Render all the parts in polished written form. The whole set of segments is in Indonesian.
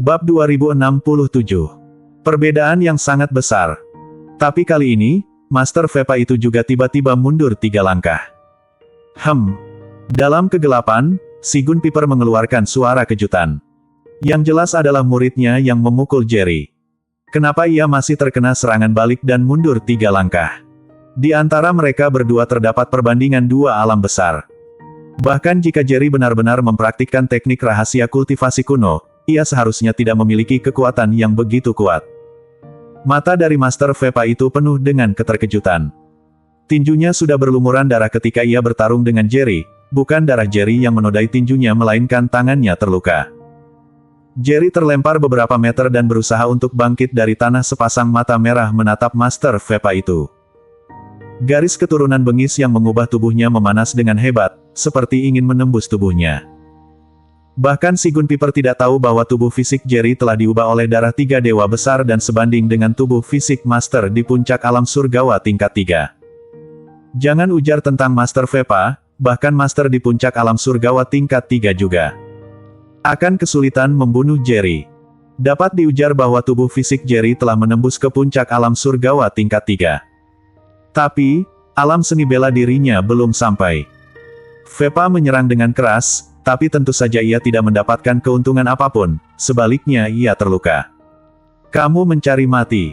Bab 2067. Perbedaan yang sangat besar. Tapi kali ini, Master Vepa itu juga tiba-tiba mundur 3 langkah. Dalam kegelapan, si Gun Piper mengeluarkan suara kejutan. Yang jelas adalah muridnya yang memukul Jerry. Kenapa ia masih terkena serangan balik dan mundur 3 langkah? Di antara mereka berdua terdapat perbandingan 2 alam besar. Bahkan jika Jerry benar-benar mempraktikkan teknik rahasia kultivasi kuno, ia seharusnya tidak memiliki kekuatan yang begitu kuat. Mata dari Master Vepa itu penuh dengan keterkejutan. Tinjunya sudah berlumuran darah ketika ia bertarung dengan Jerry, bukan darah Jerry yang menodai tinjunya melainkan tangannya terluka. Jerry terlempar beberapa meter dan berusaha untuk bangkit dari tanah, sepasang mata merah menatap Master Vepa itu. Garis keturunan bengis yang mengubah tubuhnya memanas dengan hebat, seperti ingin menembus tubuhnya. Bahkan si Gun Piper tidak tahu bahwa tubuh fisik Jerry telah diubah oleh darah 3 dewa besar dan sebanding dengan tubuh fisik Master di puncak alam surgawa tingkat 3. Jangan ujar tentang Master Vepa, bahkan Master di puncak alam surgawa tingkat 3 juga akan kesulitan membunuh Jerry. Dapat diujar bahwa tubuh fisik Jerry telah menembus ke puncak alam surgawa tingkat 3. Tapi, alam seni bela dirinya belum sampai. Vepa menyerang dengan keras, tapi tentu saja ia tidak mendapatkan keuntungan apapun, sebaliknya ia terluka. Kamu mencari mati.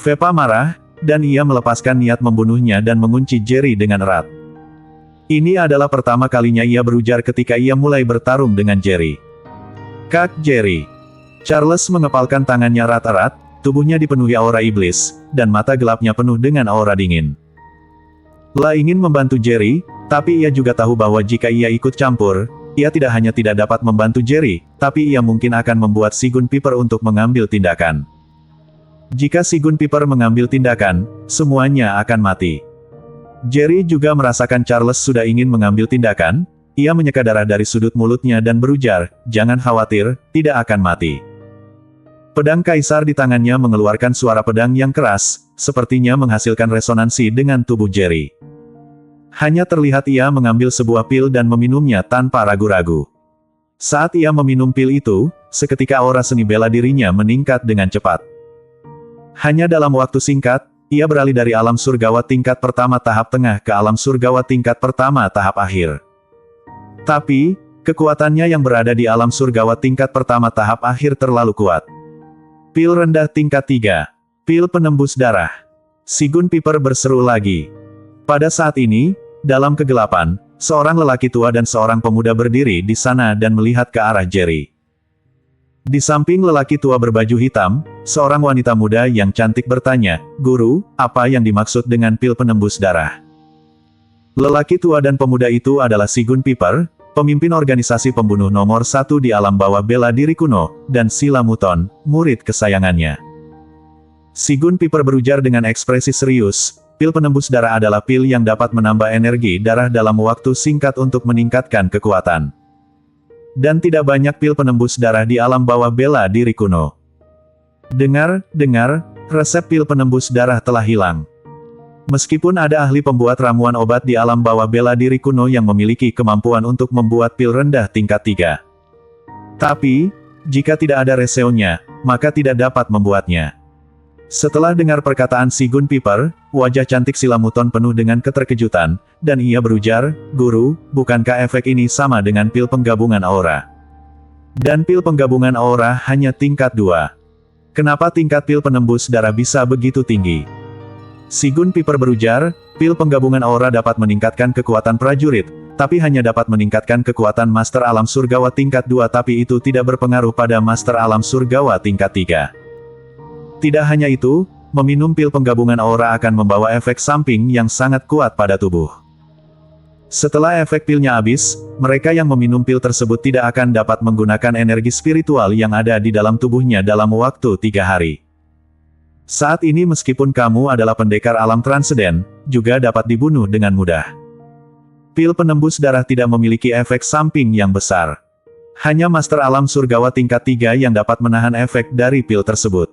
Vepa marah, dan ia melepaskan niat membunuhnya dan mengunci Jerry dengan erat. Ini adalah pertama kalinya ia berujar ketika ia mulai bertarung dengan Jerry. Kak Jerry. Charles mengepalkan tangannya erat-erat, tubuhnya dipenuhi aura iblis, dan mata gelapnya penuh dengan aura dingin. La ingin membantu Jerry, tapi ia juga tahu bahwa jika ia ikut campur, ia tidak hanya tidak dapat membantu Jerry, tapi ia mungkin akan membuat si Gun Piper untuk mengambil tindakan. Jika si Gun Piper mengambil tindakan, semuanya akan mati. Jerry juga merasakan Charles sudah ingin mengambil tindakan, ia menyeka darah dari sudut mulutnya dan berujar, "Jangan khawatir, tidak akan mati." Pedang kaisar di tangannya mengeluarkan suara pedang yang keras, sepertinya menghasilkan resonansi dengan tubuh Jerry. Hanya terlihat ia mengambil sebuah pil dan meminumnya tanpa ragu-ragu. Saat ia meminum pil itu, seketika aura seni bela dirinya meningkat dengan cepat. Hanya dalam waktu singkat, ia beralih dari alam surgawa tingkat pertama tahap tengah ke alam surgawa tingkat pertama tahap akhir. Tapi, kekuatannya yang berada di alam surgawa tingkat pertama tahap akhir terlalu kuat. Pil rendah tingkat 3. Pil penembus darah. Si Gun Piper berseru lagi. Pada saat ini, dalam kegelapan, seorang lelaki tua dan seorang pemuda berdiri di sana dan melihat ke arah Jerry. Di samping lelaki tua berbaju hitam, seorang wanita muda yang cantik bertanya, "Guru, apa yang dimaksud dengan pil penembus darah?" Lelaki tua dan pemuda itu adalah si Gun Piper, pemimpin organisasi pembunuh nomor 1 di alam bawah bela diri kuno, dan Sila Muton, murid kesayangannya. Si Gun Piper berujar dengan ekspresi serius, "Pil penembus darah adalah pil yang dapat menambah energi darah dalam waktu singkat untuk meningkatkan kekuatan. Dan tidak banyak pil penembus darah di alam bawah bela diri kuno." Dengar, resep pil penembus darah telah hilang. Meskipun ada ahli pembuat ramuan obat di alam bawah bela diri kuno yang memiliki kemampuan untuk membuat pil rendah tingkat 3. Tapi, jika tidak ada reseonya, maka tidak dapat membuatnya. Setelah dengar perkataan si Gun Piper, wajah cantik Sila Muton penuh dengan keterkejutan, dan ia berujar, "Guru, bukankah efek ini sama dengan pil penggabungan aura? Dan pil penggabungan aura hanya tingkat 2. Kenapa tingkat pil penembus darah bisa begitu tinggi?" Si Gun Piper berujar, "Pil penggabungan aura dapat meningkatkan kekuatan prajurit, tapi hanya dapat meningkatkan kekuatan Master Alam Surgawa tingkat 2, tapi itu tidak berpengaruh pada Master Alam Surgawa tingkat 3. Tidak hanya itu, meminum pil penggabungan aura akan membawa efek samping yang sangat kuat pada tubuh. Setelah efek pilnya habis, mereka yang meminum pil tersebut tidak akan dapat menggunakan energi spiritual yang ada di dalam tubuhnya dalam waktu 3 hari. Saat ini meskipun kamu adalah pendekar alam transenden, juga dapat dibunuh dengan mudah. Pil penembus darah tidak memiliki efek samping yang besar. Hanya Master Alam Surgawa tingkat 3 yang dapat menahan efek dari pil tersebut.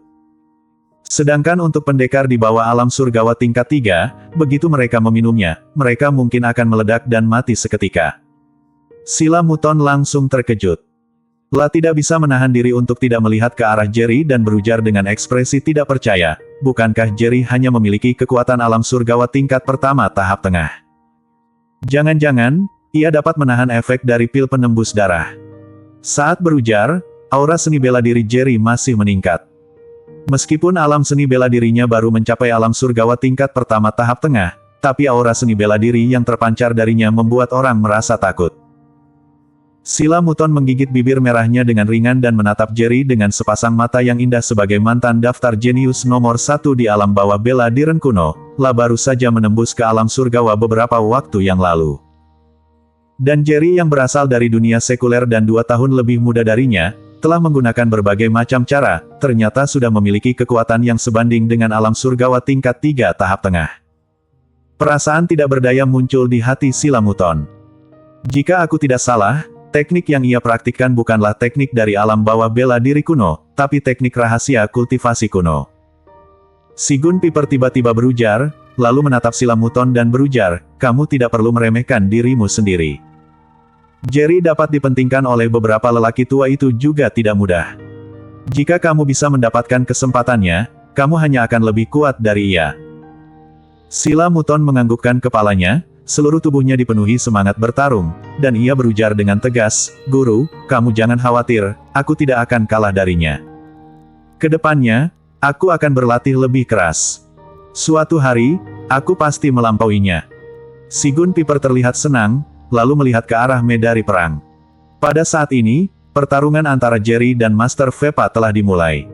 Sedangkan untuk pendekar di bawah alam surgawa tingkat 3, begitu mereka meminumnya, mereka mungkin akan meledak dan mati seketika. Sila Muton langsung terkejut. La tidak bisa menahan diri untuk tidak melihat ke arah Jerry dan berujar dengan ekspresi tidak percaya, bukankah Jerry hanya memiliki kekuatan alam surgawa tingkat pertama tahap tengah? Jangan-jangan, ia dapat menahan efek dari pil penembus darah. Saat berujar, aura seni bela diri Jerry masih meningkat. Meskipun alam seni bela dirinya baru mencapai alam surgawa tingkat pertama tahap tengah, tapi aura seni bela diri yang terpancar darinya membuat orang merasa takut. Sila Muton menggigit bibir merahnya dengan ringan dan menatap Jerry dengan sepasang mata yang indah sebagai mantan daftar jenius nomor 1 di alam bawah bela diri kuno. La baru saja menembus ke alam surgawa beberapa waktu yang lalu. Dan Jerry yang berasal dari dunia sekuler dan 2 tahun lebih muda darinya, telah menggunakan berbagai macam cara, ternyata sudah memiliki kekuatan yang sebanding dengan alam surgawa tingkat 3 tahap tengah. Perasaan tidak berdaya muncul di hati Sila Muton. Jika aku tidak salah, teknik yang ia praktikkan bukanlah teknik dari alam bawah bela diri kuno, tapi teknik rahasia kultivasi kuno. Si Gun Piper tiba-tiba berujar, lalu menatap Sila Muton dan berujar, kamu tidak perlu meremehkan dirimu sendiri. Jerry dapat dipentingkan oleh beberapa lelaki tua itu juga tidak mudah. Jika kamu bisa mendapatkan kesempatannya, kamu hanya akan lebih kuat dari ia. Sila Muton menganggukkan kepalanya, seluruh tubuhnya dipenuhi semangat bertarung, dan ia berujar dengan tegas, Guru, kamu jangan khawatir, aku tidak akan kalah darinya. Kedepannya, aku akan berlatih lebih keras. Suatu hari, aku pasti melampauinya. Si Gun Piper terlihat senang, lalu melihat ke arah medali perang. Pada saat ini, pertarungan antara Jerry dan Master Vepa telah dimulai.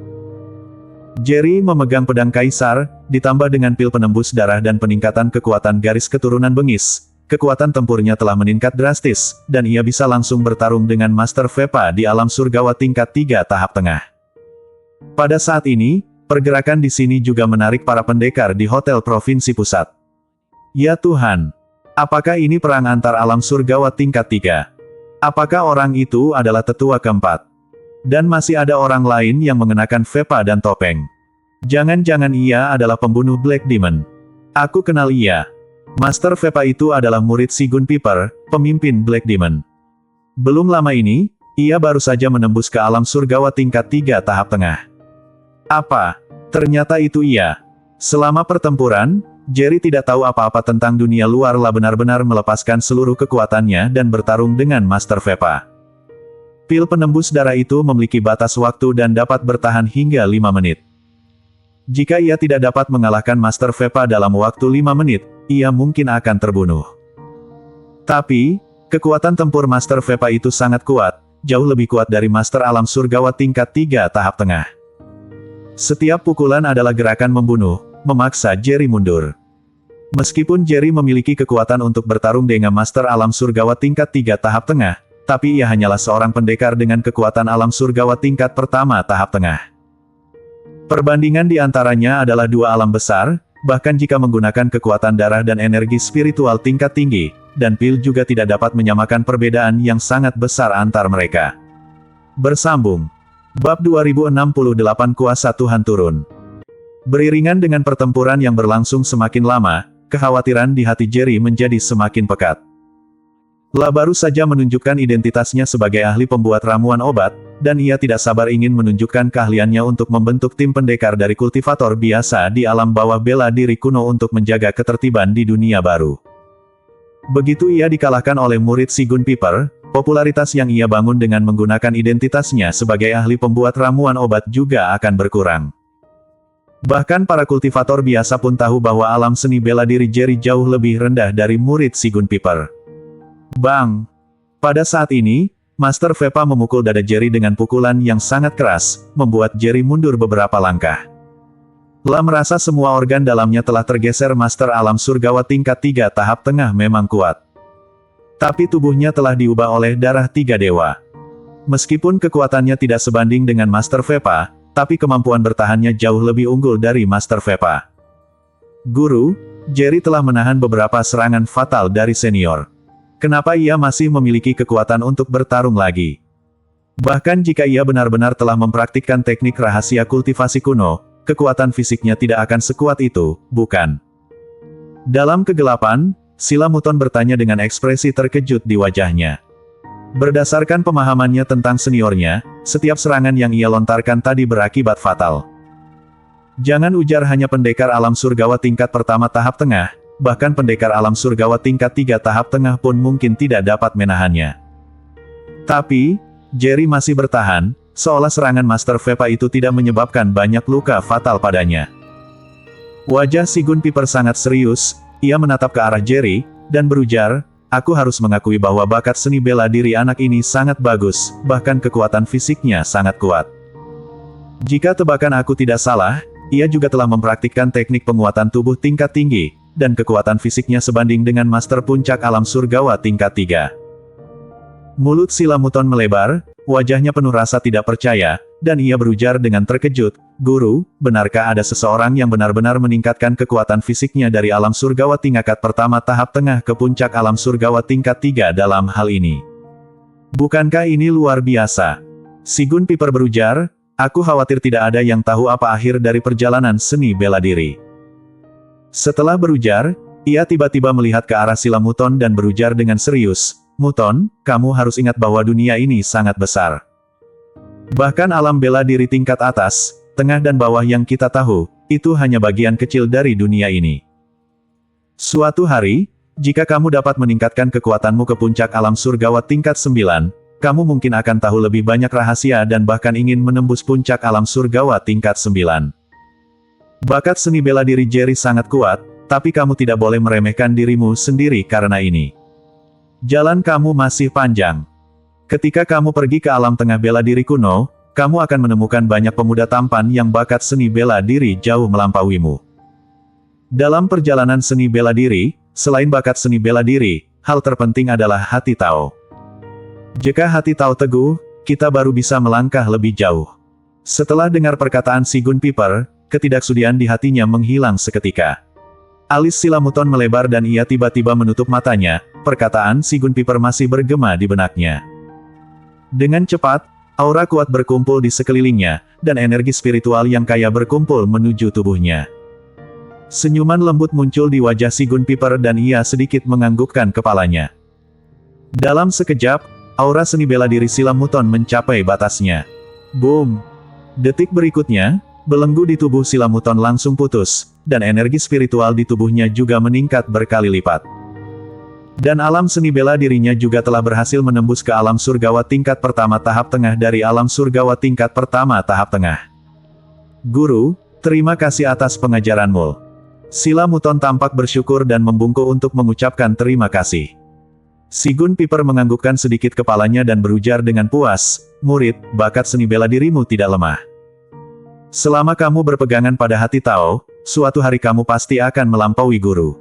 Jerry memegang pedang kaisar, ditambah dengan pil penembus darah dan peningkatan kekuatan garis keturunan bengis. Kekuatan tempurnya telah meningkat drastis, dan ia bisa langsung bertarung dengan Master Vepa di alam surgawa tingkat 3 tahap tengah. Pada saat ini, pergerakan di sini juga menarik para pendekar di Hotel Provinsi Pusat. Ya Tuhan! Apakah ini perang antar alam surgawa tingkat 3? Apakah orang itu adalah tetua keempat? Dan masih ada orang lain yang mengenakan Vepa dan topeng. Jangan-jangan ia adalah pembunuh Black Demon. Aku kenal ia. Master Vepa itu adalah murid si Gun Piper, pemimpin Black Demon. Belum lama ini, ia baru saja menembus ke alam surgawa tingkat 3 tahap tengah. Apa? Ternyata itu ia. Selama pertempuran, Jerry tidak tahu apa-apa tentang dunia luar. La benar-benar melepaskan seluruh kekuatannya dan bertarung dengan Master Vepa. Pil penembus darah itu memiliki batas waktu dan dapat bertahan hingga 5 menit. Jika ia tidak dapat mengalahkan Master Vepa dalam waktu 5 menit, ia mungkin akan terbunuh. Tapi, kekuatan tempur Master Vepa itu sangat kuat, jauh lebih kuat dari Master Alam Surgawa tingkat 3 tahap tengah. Setiap pukulan adalah gerakan membunuh, memaksa Jerry mundur. Meskipun Jerry memiliki kekuatan untuk bertarung dengan Master Alam Surgawa tingkat 3 tahap tengah, tapi ia hanyalah seorang pendekar dengan kekuatan alam surgawa tingkat pertama tahap tengah. Perbandingan di antaranya adalah 2 alam besar, bahkan jika menggunakan kekuatan darah dan energi spiritual tingkat tinggi, dan pil juga tidak dapat menyamakan perbedaan yang sangat besar antar mereka. Bersambung. Bab 2068 Kuasa Tuhan turun. Beriringan dengan pertempuran yang berlangsung semakin lama, kekhawatiran di hati Jerry menjadi semakin pekat. La baru saja menunjukkan identitasnya sebagai ahli pembuat ramuan obat, dan ia tidak sabar ingin menunjukkan keahliannya untuk membentuk tim pendekar dari kultivator biasa di alam bawah bela diri kuno untuk menjaga ketertiban di dunia baru. Begitu ia dikalahkan oleh murid si Gun Piper, popularitas yang ia bangun dengan menggunakan identitasnya sebagai ahli pembuat ramuan obat juga akan berkurang. Bahkan para kultivator biasa pun tahu bahwa alam seni bela diri Jerry jauh lebih rendah dari murid si Gun Piper. Bang! Pada saat ini, Master Vepa memukul dada Jerry dengan pukulan yang sangat keras, membuat Jerry mundur beberapa langkah. La merasa semua organ dalamnya telah tergeser. Master Alam Surgawa tingkat 3 tahap tengah memang kuat. Tapi tubuhnya telah diubah oleh darah 3 dewa. Meskipun kekuatannya tidak sebanding dengan Master Vepa, tapi kemampuan bertahannya jauh lebih unggul dari Master Vepa. Guru, Jerry telah menahan beberapa serangan fatal dari senior. Kenapa ia masih memiliki kekuatan untuk bertarung lagi? Bahkan jika ia benar-benar telah mempraktikkan teknik rahasia kultivasi kuno, kekuatan fisiknya tidak akan sekuat itu, bukan? Dalam kegelapan, Sila Muton bertanya dengan ekspresi terkejut di wajahnya. Berdasarkan pemahamannya tentang seniornya, setiap serangan yang ia lontarkan tadi berakibat fatal. Jangan ujar hanya pendekar alam surgawa tingkat pertama tahap tengah, bahkan pendekar alam surgawa tingkat 3 tahap tengah pun mungkin tidak dapat menahannya. Tapi, Jerry masih bertahan, seolah serangan Master Vepa itu tidak menyebabkan banyak luka fatal padanya. Wajah Sigun Piper sangat serius, ia menatap ke arah Jerry, dan berujar, "Aku harus mengakui bahwa bakat seni bela diri anak ini sangat bagus, bahkan kekuatan fisiknya sangat kuat. Jika tebakan aku tidak salah, ia juga telah mempraktikkan teknik penguatan tubuh tingkat tinggi, dan kekuatan fisiknya sebanding dengan Master Puncak Alam Surgawa tingkat 3. Mulut Silamuton melebar, wajahnya penuh rasa tidak percaya, dan ia berujar dengan terkejut, "Guru, benarkah ada seseorang yang benar-benar meningkatkan kekuatan fisiknya dari alam surgawa tingkat pertama tahap tengah ke puncak alam surgawa tingkat 3 dalam hal ini? Bukankah ini luar biasa?" Sigun Piper berujar, "Aku khawatir tidak ada yang tahu apa akhir dari perjalanan seni bela diri." Setelah berujar, ia tiba-tiba melihat ke arah Silamuton dan berujar dengan serius, "Muton, kamu harus ingat bahwa dunia ini sangat besar. Bahkan alam bela diri tingkat atas, tengah dan bawah yang kita tahu, itu hanya bagian kecil dari dunia ini. Suatu hari, jika kamu dapat meningkatkan kekuatanmu ke puncak alam surgawa tingkat 9, kamu mungkin akan tahu lebih banyak rahasia dan bahkan ingin menembus puncak alam surgawa tingkat 9. Bakat seni bela diri Jerry sangat kuat, tapi kamu tidak boleh meremehkan dirimu sendiri karena ini. Jalan kamu masih panjang. Ketika kamu pergi ke alam tengah bela diri kuno, kamu akan menemukan banyak pemuda tampan yang bakat seni bela diri jauh melampauimu. Dalam perjalanan seni bela diri, selain bakat seni bela diri, hal terpenting adalah hati tahu. Jika hati tahu teguh, kita baru bisa melangkah lebih jauh." Setelah dengar perkataan Sigun Piper, ketidaksudian di hatinya menghilang seketika. Alis Silamuton melebar dan ia tiba-tiba menutup matanya, perkataan Sigun Piper masih bergema di benaknya. Dengan cepat, aura kuat berkumpul di sekelilingnya, dan energi spiritual yang kaya berkumpul menuju tubuhnya. Senyuman lembut muncul di wajah Sigun Piper dan ia sedikit menganggukkan kepalanya. Dalam sekejap, aura seni bela diri Silamuton mencapai batasnya. Boom! Detik berikutnya, belenggu di tubuh Silamuton langsung putus, dan energi spiritual di tubuhnya juga meningkat berkali lipat. Dan alam seni bela dirinya juga telah berhasil menembus ke alam surgawa tingkat pertama tahap tengah dari alam surgawa tingkat pertama tahap tengah. "Guru, terima kasih atas pengajaranmu." Silamuton tampak bersyukur dan membungkuk untuk mengucapkan terima kasih. Sigun Piper menganggukkan sedikit kepalanya dan berujar dengan puas, "Murid, bakat seni bela dirimu tidak lemah. Selama kamu berpegangan pada hati Tao, suatu hari kamu pasti akan melampaui guru."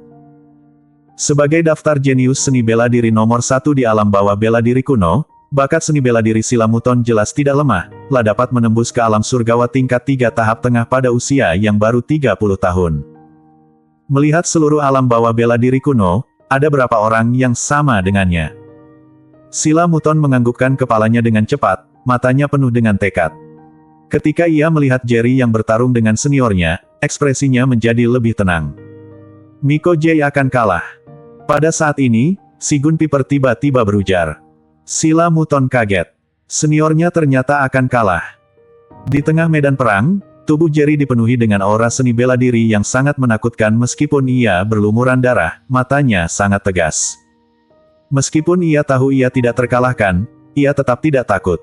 Sebagai daftar jenius seni bela diri nomor 1 di alam bawah bela diri kuno, bakat seni bela diri Silamuton jelas tidak lemah, lah dapat menembus ke alam surgawa tingkat 3 tahap tengah pada usia yang baru 30 tahun. Melihat seluruh alam bawah bela diri kuno, ada berapa orang yang sama dengannya? Silamuton menganggukkan kepalanya dengan cepat, matanya penuh dengan tekad. Ketika ia melihat Jerry yang bertarung dengan seniornya, ekspresinya menjadi lebih tenang. Miko J akan kalah. Pada saat ini, Sigun Piper tiba-tiba berujar. Silamuton kaget. Seniornya ternyata akan kalah. Di tengah medan perang, tubuh Jerry dipenuhi dengan aura seni bela diri yang sangat menakutkan meskipun ia berlumuran darah, matanya sangat tegas. Meskipun ia tahu ia tidak terkalahkan, ia tetap tidak takut.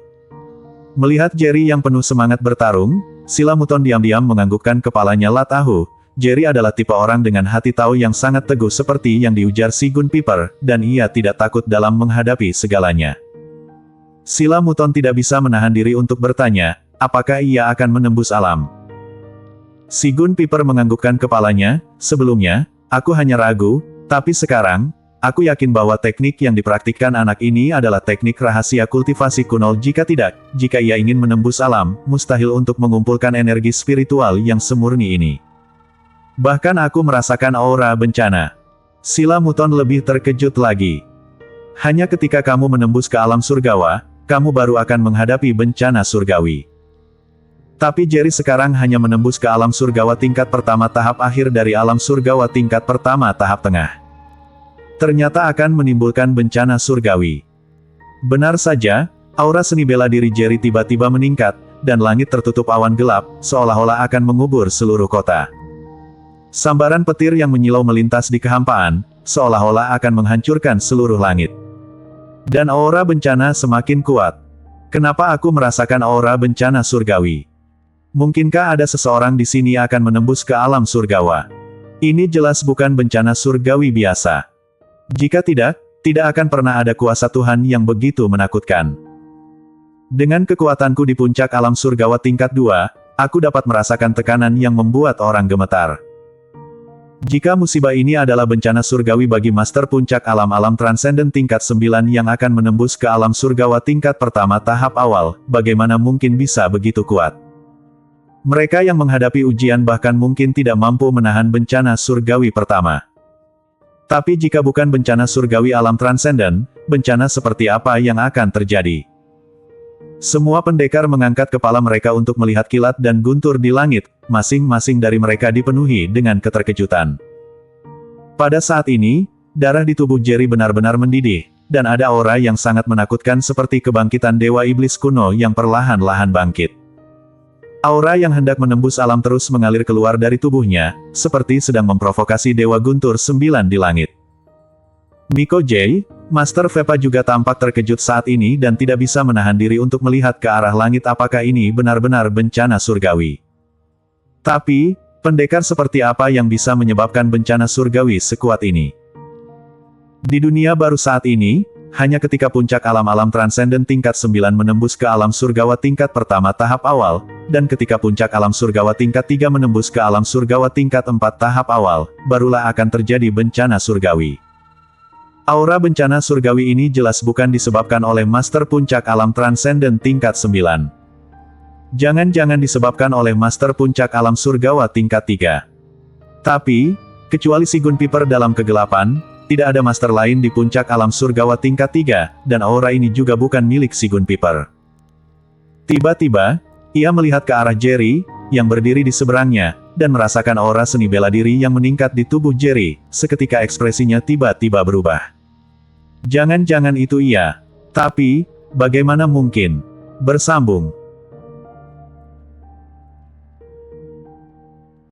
Melihat Jerry yang penuh semangat bertarung, Silamuton diam-diam menganggukkan kepalanya. Lah tahu, Jerry adalah tipe orang dengan hati tahu yang sangat teguh seperti yang diujar Sigun Piper, dan ia tidak takut dalam menghadapi segalanya. Silamuton tidak bisa menahan diri untuk bertanya, apakah ia akan menembus alam? Sigun Piper menganggukkan kepalanya, "Sebelumnya, aku hanya ragu, tapi sekarang, aku yakin bahwa teknik yang dipraktikkan anak ini adalah teknik rahasia kultivasi kuno. Jika tidak, jika ia ingin menembus alam, mustahil untuk mengumpulkan energi spiritual yang semurni ini. Bahkan aku merasakan aura bencana." Silamuton lebih terkejut lagi. Hanya ketika kamu menembus ke alam surgawa, kamu baru akan menghadapi bencana surgawi. Tapi Jerry sekarang hanya menembus ke alam surgawa tingkat pertama tahap akhir dari alam surgawa tingkat pertama tahap tengah. Ternyata akan menimbulkan bencana surgawi. Benar saja, aura seni bela diri Jerry tiba-tiba meningkat, dan langit tertutup awan gelap, seolah-olah akan mengubur seluruh kota. Sambaran petir yang menyilau melintas di kehampaan, seolah-olah akan menghancurkan seluruh langit. Dan aura bencana semakin kuat. Kenapa aku merasakan aura bencana surgawi? Mungkinkah ada seseorang di sini akan menembus ke alam surgawa? Ini jelas bukan bencana surgawi biasa. Jika tidak akan pernah ada kuasa Tuhan yang begitu menakutkan. Dengan kekuatanku di puncak alam surgawa tingkat 2, aku dapat merasakan tekanan yang membuat orang gemetar. Jika musibah ini adalah bencana surgawi bagi Master Puncak Alam-Alam Transenden tingkat 9 yang akan menembus ke alam surgawa tingkat pertama tahap awal, bagaimana mungkin bisa begitu kuat? Mereka yang menghadapi ujian bahkan mungkin tidak mampu menahan bencana surgawi pertama. Tapi jika bukan bencana surgawi alam transenden, bencana seperti apa yang akan terjadi? Semua pendekar mengangkat kepala mereka untuk melihat kilat dan guntur di langit, masing-masing dari mereka dipenuhi dengan keterkejutan. Pada saat ini, darah di tubuh Jerry benar-benar mendidih, dan ada aura yang sangat menakutkan seperti kebangkitan Dewa Iblis kuno yang perlahan-lahan bangkit. Aura yang hendak menembus alam terus mengalir keluar dari tubuhnya, seperti sedang memprovokasi Dewa Guntur 9 di langit. Miko J, Master Vepa juga tampak terkejut saat ini dan tidak bisa menahan diri untuk melihat ke arah langit apakah ini benar-benar bencana surgawi. Tapi, pendekar seperti apa yang bisa menyebabkan bencana surgawi sekuat ini? Di dunia baru saat ini, hanya ketika puncak alam-alam transenden tingkat 9 menembus ke alam surgawa tingkat pertama tahap awal, dan ketika puncak alam surgawa tingkat 3 menembus ke alam surgawa tingkat 4 tahap awal, barulah akan terjadi bencana surgawi. Aura bencana surgawi ini jelas bukan disebabkan oleh Master Puncak Alam Transenden tingkat 9. Jangan-jangan disebabkan oleh Master Puncak Alam Surgawa tingkat 3. Tapi, kecuali si Gun Piper dalam kegelapan, tidak ada master lain di puncak alam surgawa tingkat 3, dan aura ini juga bukan milik si Gun Piper. Tiba-tiba, ia melihat ke arah Jerry, yang berdiri di seberangnya, dan merasakan aura seni bela diri yang meningkat di tubuh Jerry, seketika ekspresinya tiba-tiba berubah. Jangan-jangan itu ia. Tapi, bagaimana mungkin? Bersambung.